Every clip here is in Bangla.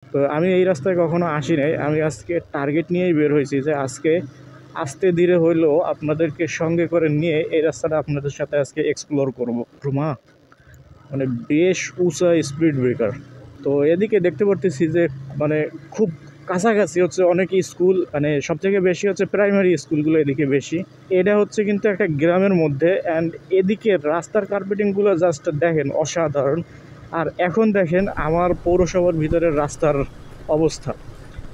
তো আমি এই রাস্তায় কখনো আসি নাই, আমি আজকে টার্গেট নিয়েই বের হয়েছি যে আজকে আস্তে ধীরে হইলেও আপনাদেরকে সঙ্গে করে নিয়ে এই রাস্তাটা আপনাদের সাথে আজকে এক্সপ্লোর করবো। রুমা মানে বেশ উঁচা স্পিড ব্রেকার। তো এদিকে দেখতে পারতেছি যে মানে খুব কাছাকাছি হচ্ছে অনেক স্কুল, মানে সবথেকে বেশি হচ্ছে প্রাইমারি স্কুলগুলো এদিকে বেশি। এটা হচ্ছে কিন্তু একটা গ্রামের মধ্যে, অ্যান্ড এদিকে রাস্তার কার্পেটিংগুলো জাস্ট দেখেন অসাধারণ। আর এখন দেখেন আমার পৌরসভার ভিতরের রাস্তার অবস্থা,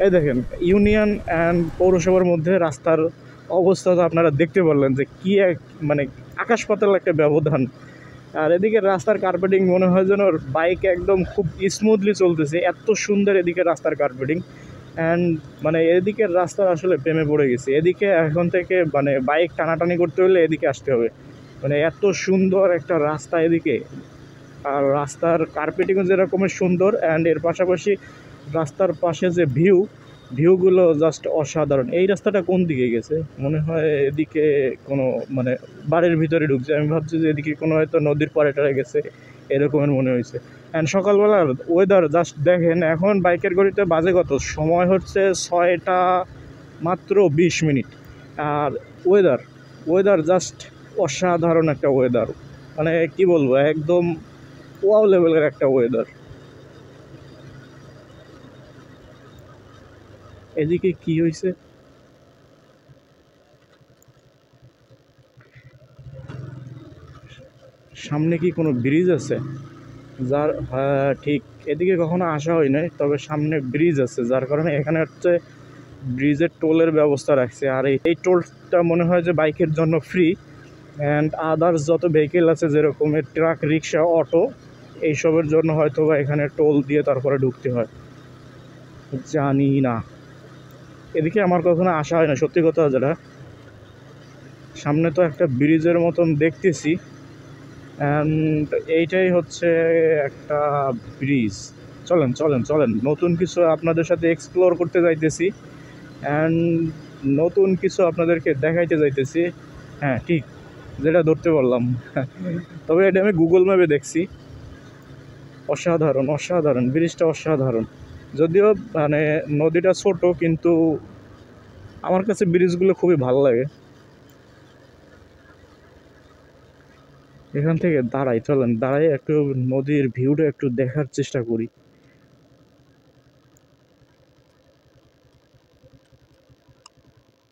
এই দেখেন ইউনিয়ন অ্যান্ড পৌরসভার মধ্যে রাস্তার অবস্থা তো আপনারা দেখতে পারলেন যে কী এক মানে আকাশ পাতাল একটা ব্যবধান। আর এদিকে রাস্তার কার্পেটিং মনে হয় যেন বাইক একদম খুব স্মুথলি চলতেছে, এত সুন্দর এদিকে রাস্তার কার্পেটিং। অ্যান্ড মানে এদিকের রাস্তার আসলে প্রেমে পড়ে গেছে। এদিকে এখন থেকে মানে বাইক টানাটানি করতে হলে এদিকে আসতে হবে, মানে এত সুন্দর একটা রাস্তা এদিকে। আর রাস্তার কার্পেটিংও যেরকমের সুন্দর, অ্যান্ড এর পাশাপাশি রাস্তার পাশে যে ভিউগুলো জাস্ট অসাধারণ। এই রাস্তাটা কোন দিকে গেছে, মনে হয় এদিকে কোনো মানে বাড়ির ভিতরে ঢুকছে। আমি ভাবছি যে এদিকে কোনো হয়তো নদীর পাড়ে টাড়ে গেছে, এরকমের মনে হয়েছে। অ্যান্ড সকালবেলার ওয়েদার জাস্ট দেখেন, এখন বাইকের গড়িতে বাজে কত, সময় হচ্ছে 6টা মাত্র 20 মিনিট। আর ওয়েদার ওয়েদার জাস্ট অসাধারণ একটা ওয়েদার, মানে কি বলবো, একদম ওয়াও লেভেলের একটা ওয়েদার। এদিকে কি হয়েছে, সামনে কি কোনো ব্রিজ আছে? যার হ্যাঁ ঠিক, এদিকে কখনো আসা হয় নাই, তবে সামনে ব্রিজ আছে যার কারণে এখানে হচ্ছে ব্রিজের টোলের ব্যবস্থা রাখছে। আর এই টোলটা মনে হয় যে বাইকের জন্য ফ্রি, অ্যান্ড আদার্স যত ভেহিকেল আছে যেরকম ট্রাক, রিক্সা, অটো, এইসবের জন্য হয়তো বা এখানে টোল দিয়ে তারপরে ঢুকতে হয়, জানি না। এদিকে আমার কখনো আসা হয় না সত্যি কথা যেটা। সামনে তো একটা ব্রিজের মতন দেখতেছি, অ্যান্ড এইটাই হচ্ছে একটা ব্রিজ। চলেন চলেন চলেন, নতুন কিছু আপনাদের সাথে এক্সপ্লোর করতে যাইতেছি, অ্যান্ড নতুন কিছু আপনাদেরকে দেখাইতে যাইতেছি। হ্যাঁ ঠিক, যেটা ধরতে পারলাম। তবে এটা আমি গুগল ম্যাপে দেখছি। অসাধারণ অসাধারণ, ব্রিজটা অসাধারণ। যদিও মানে নদীটা ছোট, কিন্তু আমার কাছে ব্রিজগুলো খুবই ভালো লাগে। এখান থেকে দাঁড়াই, চলেন দাঁড়াই একটু নদীর ভিউটা একটু দেখার চেষ্টা করি।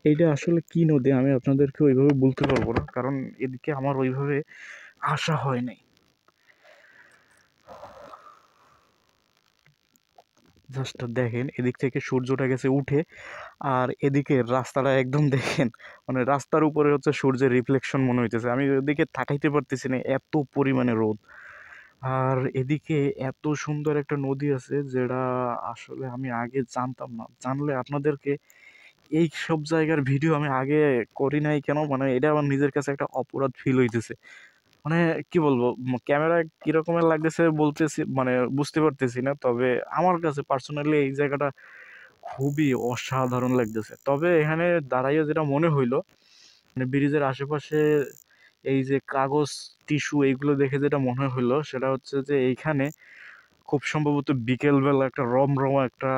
এইটা আসলে কি নদী আমি আপনাদেরকে ওইভাবে বলতে পারবো না, কারণ এদিকে আমার ওইভাবে আসা হয় নাই। জাস্ট দেখেন এদিক থেকে সূর্যটা গেছে উঠে, আর এদিকে রাস্তাটা একদম দেখেন, মানে রাস্তার উপরে হচ্ছে সূর্যের রিফ্লেকশন মনে হইতেছে। আমি ওদিকে তাকাইতে পারতেছি না, এত পরিমাণে রোদ। আর এদিকে এত সুন্দর একটা নদী আছে যেটা আসলে আমি আগে জানতাম না। জানলে আপনাদেরকে, এই সব জায়গার ভিডিও আমি আগে করি নাই কেন, মানে এটা আমার নিজের কাছে একটা অপরাধ ফিল হইতেছে। মানে কি বলবো, ক্যামেরায় কিরকমের লাগতেছে বলতেছি মানে বুঝতে পারতেছি না, তবে আমার কাছে পার্সোনালি এই জায়গাটা খুবই অসাধারণ লাগতেছে। তবে এখানে দাঁড়াইয়া যেটা মনে হইলো, মানে ব্রিজের আশেপাশে এই যে কাগজ, টিস্যু, এইগুলো দেখে যেটা মনে হইলো সেটা হচ্ছে যে এইখানে খুব সম্ভবত বিকেলবেলা একটা রমরমা একটা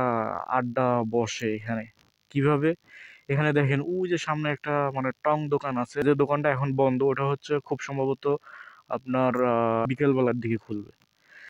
আড্ডা বসে এখানে। কিভাবে, এখানে দেখেন ওই যে সামনে একটা মানে টং দোকান আছে, যে দোকানটা এখন বন্ধ, ওটা হচ্ছে খুব সম্ভবত আপনার বিকেল বেলার দিকে খুলবে।